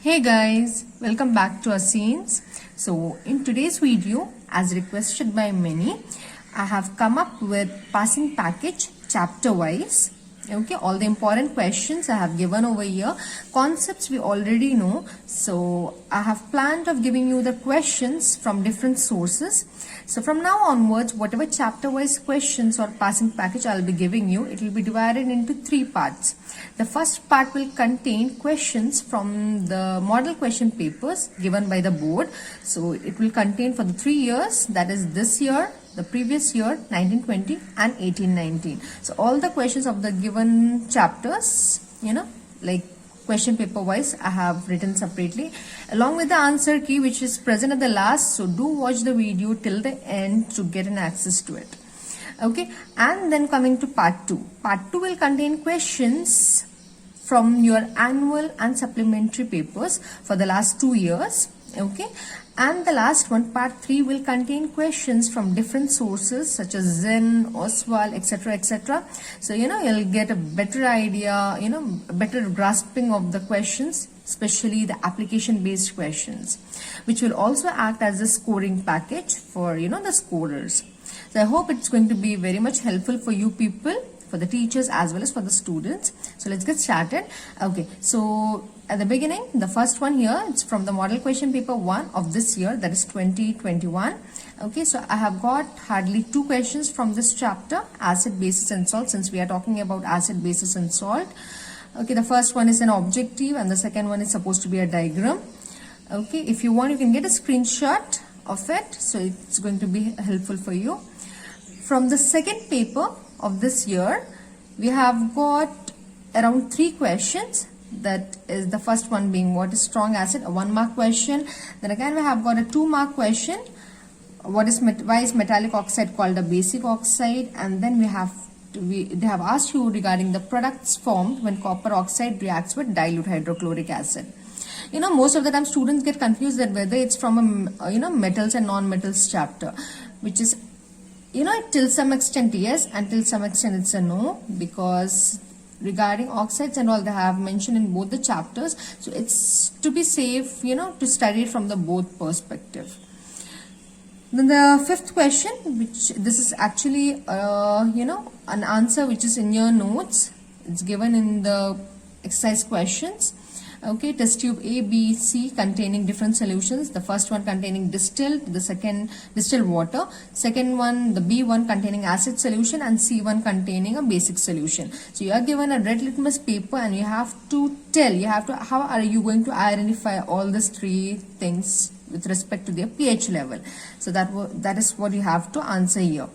Hey guys, welcome back to our scenes. So in today's video, as requested by many, I have come up with passing package chapter wise. Okay, all the important questions I have given over here. Concepts we already know. So I have planned of giving you the questions from different sources. So from now onwards, whatever chapter wise questions or passing package I'll be giving you, it will be divided into 3 parts. The first part will contain questions from the model question papers given by the board. So it will contain for the 3 years, that is this year, the previous year 1920 and 1819. So all the questions of the given chapters, like question paper wise, I have written separately along with the answer key which is present at the last. So do watch the video till the end to get an access to it. Okay, and then coming to part 2. Part 2 will contain questions from your annual and supplementary papers for the last 2 years. Okay, and the last one, part 3, will contain questions from different sources such as Zen, Oswald, etc., etc. So you'll get a better idea, a better grasping of the questions, especially the application based questions, which will also act as a scoring package for the scorers. So I hope it's going to be very much helpful for you people, for the teachers as well as for the students. So let's get started. Okay, so at the beginning, the first one here, it's from the model question paper 1 of this year, that is 2021. Okay, so I have got hardly 2 questions from this chapter, acid, basis and salt, since we are talking about acid, basis and salt. Okay, the first one is an objective and the second one is supposed to be a diagram. Okay, if you want, you can get a screenshot of it, so it's going to be helpful for you. From the second paper of this year, we have got around 3 questions. That is the first one being what is strong acid, a 1 mark question. Then again we have got a 2 mark question, why is metallic oxide called a basic oxide, and then they have asked you regarding the products formed when copper oxide reacts with dilute hydrochloric acid. Most of the time students get confused that whether it's from a metals and non-metals chapter, which is till some extent yes, and till some extent it's a no, because regarding oxides and all, they have mentioned in both the chapters. So it's to be safe, to study it from the both perspective. Then the fifth question, which this is actually an answer which is in your notes. It's given in the exercise questions. Okay, test tube A, B, C containing different solutions. The first one containing distilled, the second distilled water, second one, the B one containing acid solution, and C one containing a basic solution. So you are given a red litmus paper and you have to how are you going to identify all these 3 things with respect to their pH level. So that is what you have to answer here.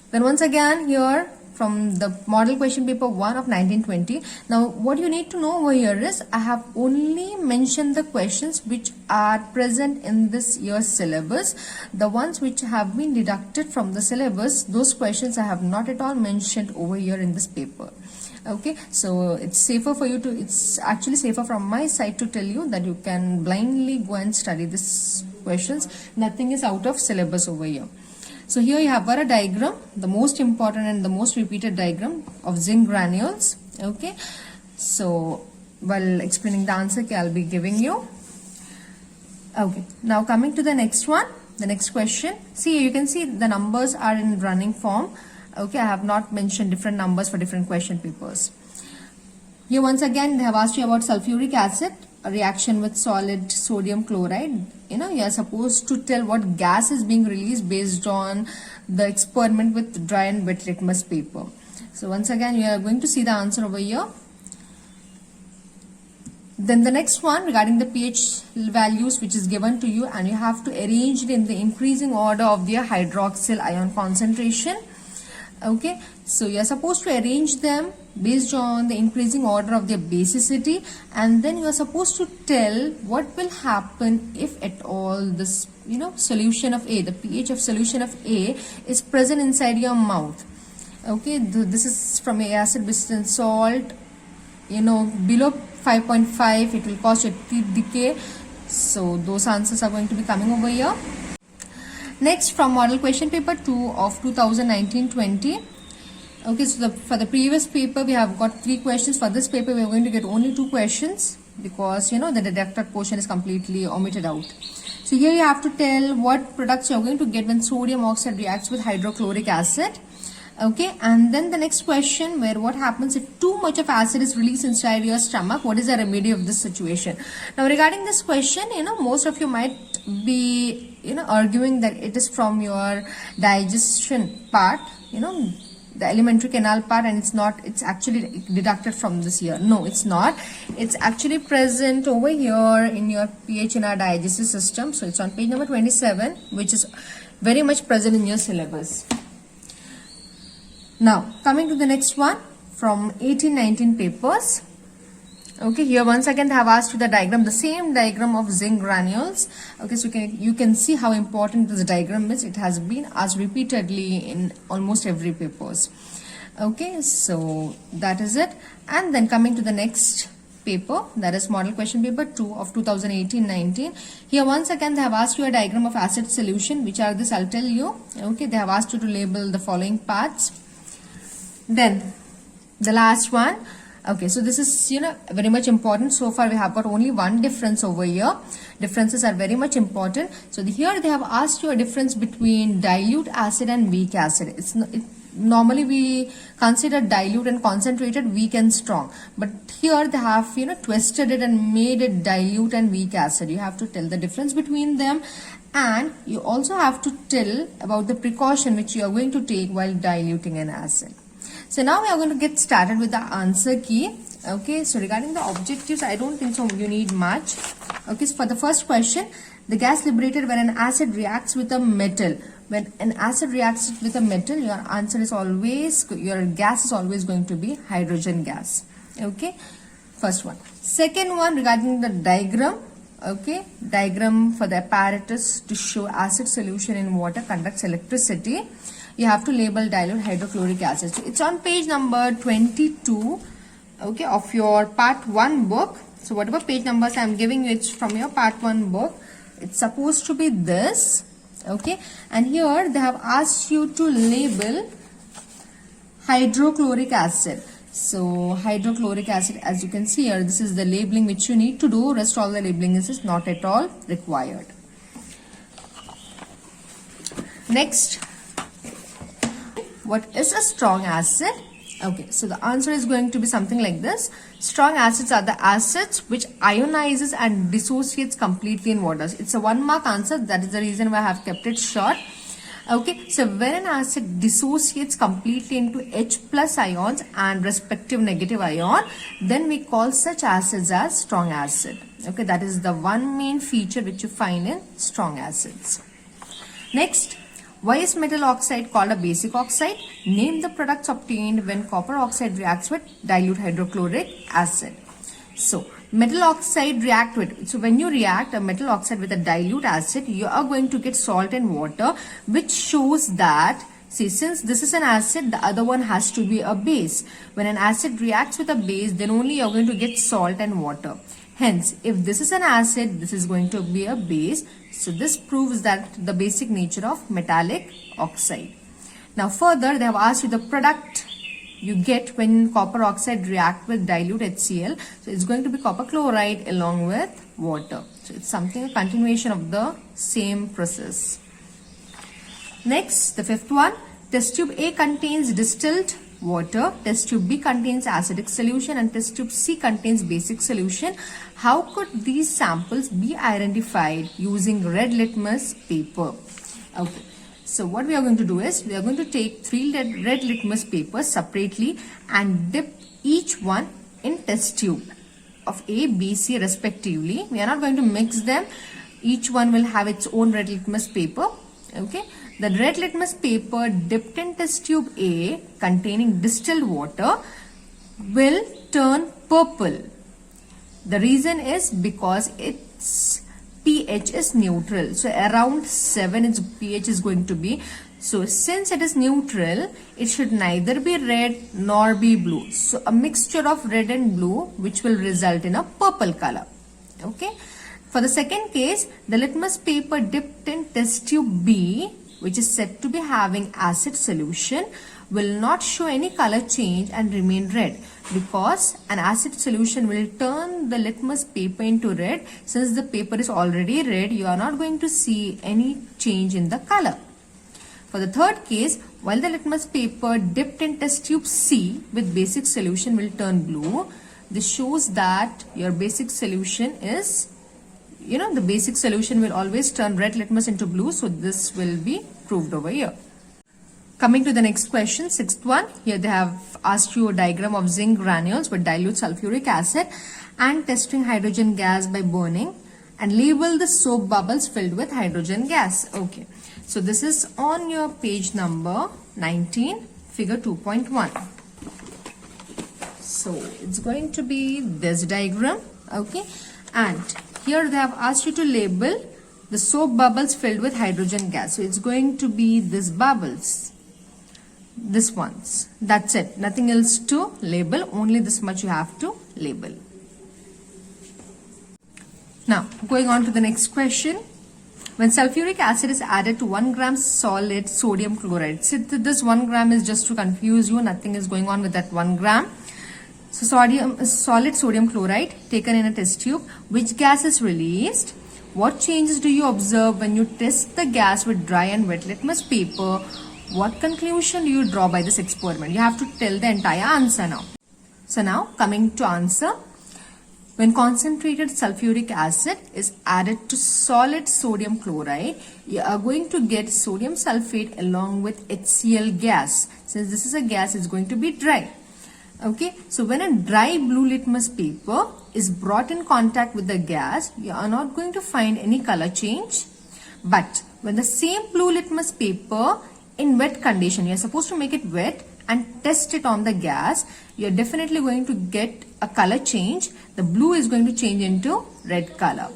Then once again here, from the model question paper 1 of 1920. Now what you need to know over here is I have only mentioned the questions which are present in this year's syllabus. The ones which have been deducted from the syllabus, those questions I have not at all mentioned over here in this paper. Okay, so it's safer for you to, it's actually safer from my side to tell you that you can blindly go and study these questions. Nothing is out of syllabus over here. So here you have got a diagram, the most important and the most repeated diagram of zinc granules. Okay, so while explaining the answer I'll be giving you. Okay, now coming to the next one, the next question. See, you can see the numbers are in running form. Okay, I have not mentioned different numbers for different question papers. Here once again they have asked you about sulfuric acid, a reaction with solid sodium chloride. You are supposed to tell what gas is being released based on the experiment with dry and wet litmus paper. So once again you are going to see the answer over here. Then the next one regarding the pH values which is given to you, and you have to arrange it in the increasing order of their hydroxyl ion concentration. Okay, so you are supposed to arrange them based on the increasing order of their basicity, and then you are supposed to tell what will happen if at all this solution of A, the pH of solution of A is present inside your mouth. Okay, this is from a acid, base and salt, below 5.5 it will cause a teeth decay. So those answers are going to be coming over here. Next, from model question paper 2 of 2019-20. Okay, so for the previous paper we have got 3 questions. For this paper we are going to get only 2 questions. because the deducted portion is completely omitted out. So here you have to tell what products you're going to get when sodium oxide reacts with hydrochloric acid. Okay, and then the next question, where what happens if too much of acid is released inside your stomach? What is the remedy of this situation? Now regarding this question, most of you might be arguing that it is from your digestion part, the alimentary canal part, and it's actually deducted from this here. No, it's not. It's actually present over here in your pH in our digestive system. So it's on page number 27, which is very much present in your syllabus. Now coming to the next one from 1819 papers. Okay, here once again they have asked you the diagram, the same diagram of zinc granules. Okay, so you can see how important this diagram is. It has been asked repeatedly in almost every papers. Okay, so that is it. And then coming to the next paper, that is model question paper 2 of 2018-19. Here once again they have asked you a diagram of acid solution. Which are this? I'll tell you. Okay, they have asked you to label the following parts. Then the last one. Okay, so this is very much important. So far we have got only one difference over here. Differences are very much important. So here they have asked you a difference between dilute acid and weak acid. Normally we consider dilute and concentrated, weak and strong. But here they have twisted it and made it dilute and weak acid. You have to tell the difference between them, and you also have to tell about the precaution which you are going to take while diluting an acid. So now we are going to get started with the answer key. Okay, so regarding the objectives, I don't think so you need much. Okay, so for the first question, the gas liberated when an acid reacts with a metal. When an acid reacts with a metal, your gas is always going to be hydrogen gas. Okay, first one. Second one, regarding the diagram. Okay, diagram for the apparatus to show acid solution in water conducts electricity. You have to label dilute hydrochloric acid. So it's on page number 22, okay, of your part 1 book. So whatever page numbers I am giving you, it's from your part 1 book. It's supposed to be this, okay, and here they have asked you to label hydrochloric acid. So hydrochloric acid, as you can see here, this is the labeling which you need to do. Rest all the labeling is not at all required. Next, what is a strong acid? Okay, so the answer is going to be something like this. Strong acids are the acids which ionizes and dissociates completely in water. It's a 1 mark answer. That is the reason why I have kept it short. Okay, so when an acid dissociates completely into H plus ions and respective negative ion, then we call such acids as strong acid. Okay, that is the one main feature which you find in strong acids. Next, why is metal oxide called a basic oxide? Name the products obtained when copper oxide reacts with dilute hydrochloric acid. So, metal oxide react with, so when you react a metal oxide with a dilute acid, you are going to get salt and water, which shows that, see, since this is an acid, the other one has to be a base. When an acid reacts with a base, then only you are going to get salt and water. Hence, if this is an acid, this is going to be a base. So this proves that the basic nature of metallic oxide. Now further, they have asked you the product you get when copper oxide react with dilute HCl. So it's going to be copper chloride along with water. So it's something, a continuation of the same process. Next, the fifth one, test tube A contains distilled water, test tube B contains acidic solution, and test tube C contains basic solution. How could these samples be identified using red litmus paper? Okay, so what we are going to do is, we are going to take 3 red litmus papers separately and dip each one in test tube of A, B, C respectively. We are not going to mix them. Each one will have its own red litmus paper. Okay, the red litmus paper dipped in test tube A containing distilled water will turn purple. The reason is because its pH is neutral. So around 7 its pH is going to be. So since it is neutral, it should neither be red nor be blue. So a mixture of red and blue, which will result in a purple color. Okay. For the second case, the litmus paper dipped in test tube B, which is said to be having acid solution, will not show any color change and remain red, because an acid solution will turn the litmus paper into red. Since the paper is already red, you are not going to see any change in the color. For the third case, while the litmus paper dipped in test tube C with basic solution will turn blue, this shows that your basic solution is, the basic solution will always turn red litmus into blue, so this will be proved over here. Coming to the next question, sixth one. Here they have asked you a diagram of zinc granules with dilute sulfuric acid and testing hydrogen gas by burning, and label the soap bubbles filled with hydrogen gas. Okay, so this is on your page number 19, figure 2.1. So it's going to be this diagram, okay, and here they have asked you to label the soap bubbles filled with hydrogen gas. So it's going to be this bubbles, this ones. That's it. Nothing else to label. Only this much you have to label. Now, going on to the next question. When sulfuric acid is added to 1 gram solid sodium chloride. So this 1 gram is just to confuse you. Nothing is going on with that 1 gram. So solid sodium chloride taken in a test tube. Which gas is released? What changes do you observe when you test the gas with dry and wet litmus paper? What conclusion do you draw by this experiment? You have to tell the entire answer now. So now coming to answer. When concentrated sulfuric acid is added to solid sodium chloride, you are going to get sodium sulfate along with HCl gas. Since this is a gas, it's going to be dry. Okay, so when a dry blue litmus paper is brought in contact with the gas, you are not going to find any color change. But when the same blue litmus paper in wet condition, you are supposed to make it wet and test it on the gas, you are definitely going to get a color change. The blue is going to change into red color.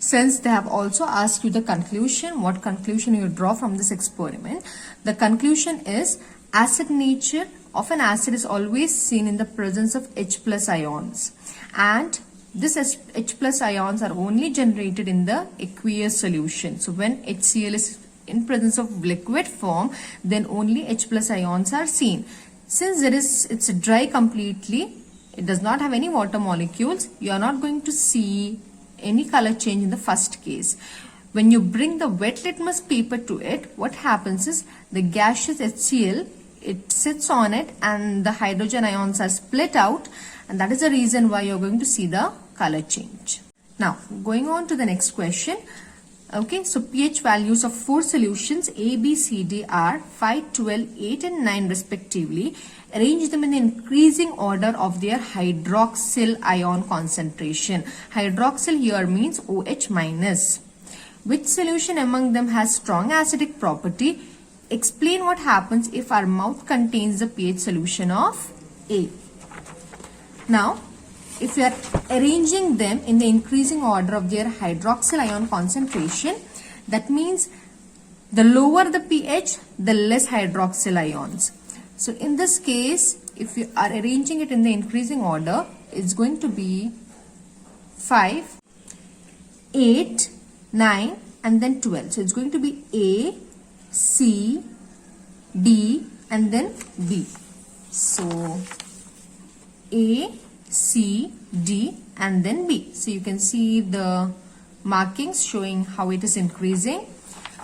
Since they have also asked you the conclusion, what conclusion you draw from this experiment, the conclusion is acid nature of an acid is always seen in the presence of H plus ions, and this H plus ions are only generated in the aqueous solution. So when HCl is in presence of liquid form, then only H plus ions are seen. Since it's dry completely, it does not have any water molecules, you are not going to see any color change in the first case. When you bring the wet litmus paper to it, what happens is the gaseous HCl, it sits on it and the hydrogen ions are split out, and that is the reason why you're going to see the color change. Now going on to the next question. Okay, so pH values of 4 solutions A, B, C, D are 5, 12, 8 and 9 respectively. Arrange them in the increasing order of their hydroxyl ion concentration. Hydroxyl here means OH minus. Which solution among them has strong acidic property? Explain what happens if our mouth contains the pH solution of A. Now, if we are arranging them in the increasing order of their hydroxyl ion concentration, that means the lower the pH, the less hydroxyl ions. So in this case, if you are arranging it in the increasing order, it's going to be 5, 8, 9 and then 12. So it's going to be A, C, D and then B. So A, C, D and then B. So you can see the markings showing how it is increasing.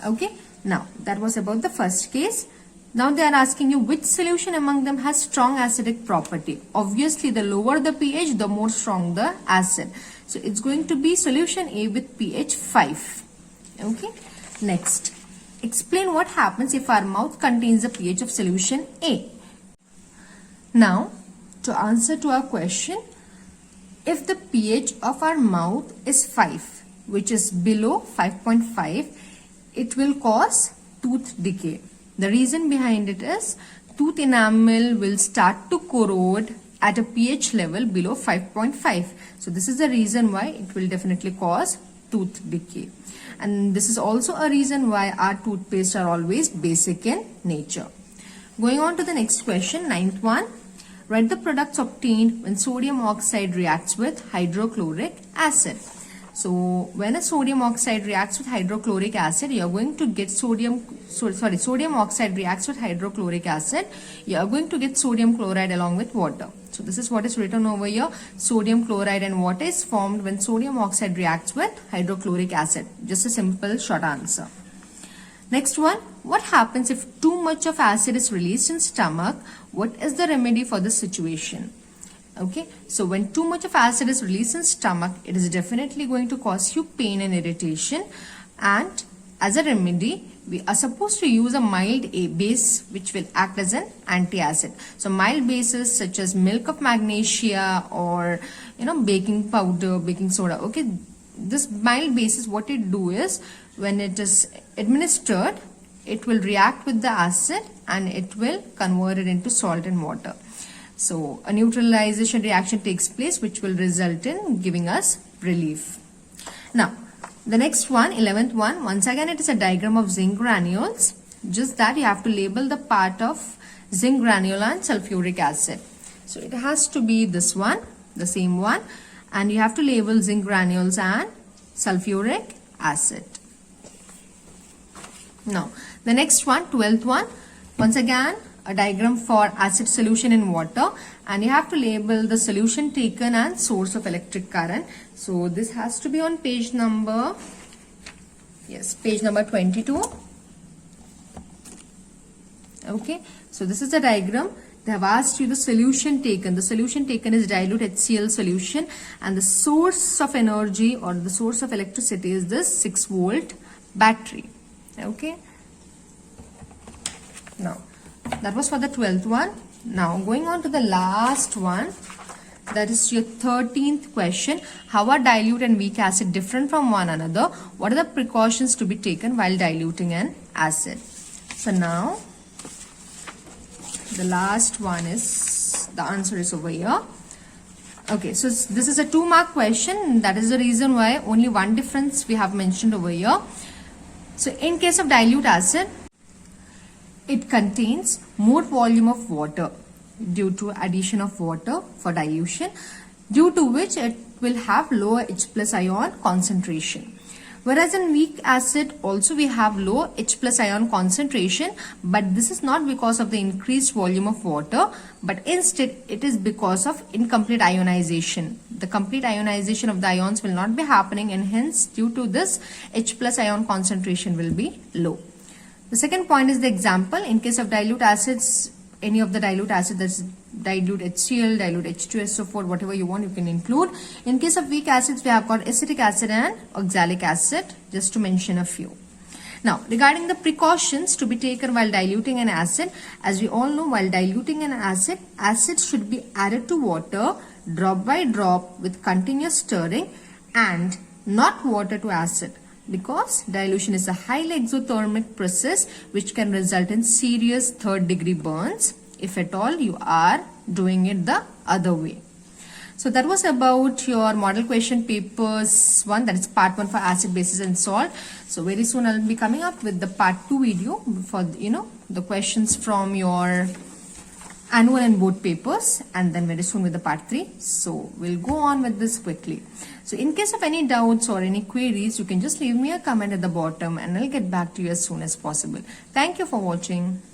Okay, now that was about the first case. Now they are asking you which solution among them has strong acidic property. Obviously the lower the pH, the more strong the acid. So it's going to be solution A with pH 5. Okay, next. Explain what happens if our mouth contains the pH of solution A. Now, to answer to our question, if the pH of our mouth is 5, which is below 5.5, it will cause tooth decay. The reason behind it is tooth enamel will start to corrode at a pH level below 5.5. So this is the reason why it will definitely cause tooth decay. And this is also a reason why our toothpaste are always basic in nature. Going on to the next question, ninth one. Write the products obtained when sodium oxide reacts with hydrochloric acid. So when a sodium oxide reacts with hydrochloric acid, you are going to get sodium oxide reacts with hydrochloric acid, you are going to get sodium chloride along with water. So this is what is written over here. Sodium chloride and water is formed when sodium oxide reacts with hydrochloric acid. Just a simple short answer. Next one, what happens if too much of acid is released in stomach? What is the remedy for this situation? Okay, so when too much of acid is released in stomach, it is definitely going to cause you pain and irritation. And as a remedy, we are supposed to use a mild base which will act as an anti-acid. So mild bases such as milk of magnesia or baking powder, baking soda. Okay, this mild bases, what it do is when it is administered, it will react with the acid and it will convert it into salt and water. So a neutralization reaction takes place which will result in giving us relief. Now the next one, 11th one, once again it is a diagram of zinc granules. Just that you have to label the part of zinc granule and sulfuric acid. So it has to be this one, the same one, and you have to label zinc granules and sulfuric acid. Now the next one, 12th one, once again a diagram for acid solution in water, and you have to label the solution taken and source of electric current. So this has to be on page number 22. Okay, so this is the diagram. They have asked you the solution taken. The solution taken is dilute HCl solution, and the source of energy or the source of electricity is this 6-volt battery. Okay, now that was for the 12th one. Now going on to the last one, that is your 13th question. How are dilute and weak acid different from one another? What are the precautions to be taken while diluting an acid? So now the last one is, the answer is over here. Okay, so this is a 2-mark question. That is the reason why only one difference we have mentioned over here. So in case of dilute acid, it contains more volume of water due to addition of water for dilution, due to which it will have lower H+ ion concentration. Whereas in weak acid also we have low H+ ion concentration, but this is not because of the increased volume of water, but instead it is because of incomplete ionization. The complete ionization of the ions will not be happening, and hence due to this H+ ion concentration will be low. The second point is the example. In case of dilute acids, any of the dilute acid, that's dilute HCl, dilute H2SO4, whatever you want you can include. In case of weak acids, we have got acetic acid and oxalic acid, just to mention a few. Now regarding the precautions to be taken while diluting an acid, as we all know, while diluting an acid, acid should be added to water drop by drop with continuous stirring, and not water to acid, because dilution is a highly exothermic process which can result in serious 3rd-degree burns if at all you are doing it the other way. So that was about your model question papers 1, that is part 1 for acid, bases and salt. So very soon I'll be coming up with the part 2 video for the questions from your annual and board papers, and then very soon with the part 3. So we'll go on with this quickly. So in case of any doubts or any queries, you can just leave me a comment at the bottom and I'll get back to you as soon as possible. Thank you for watching.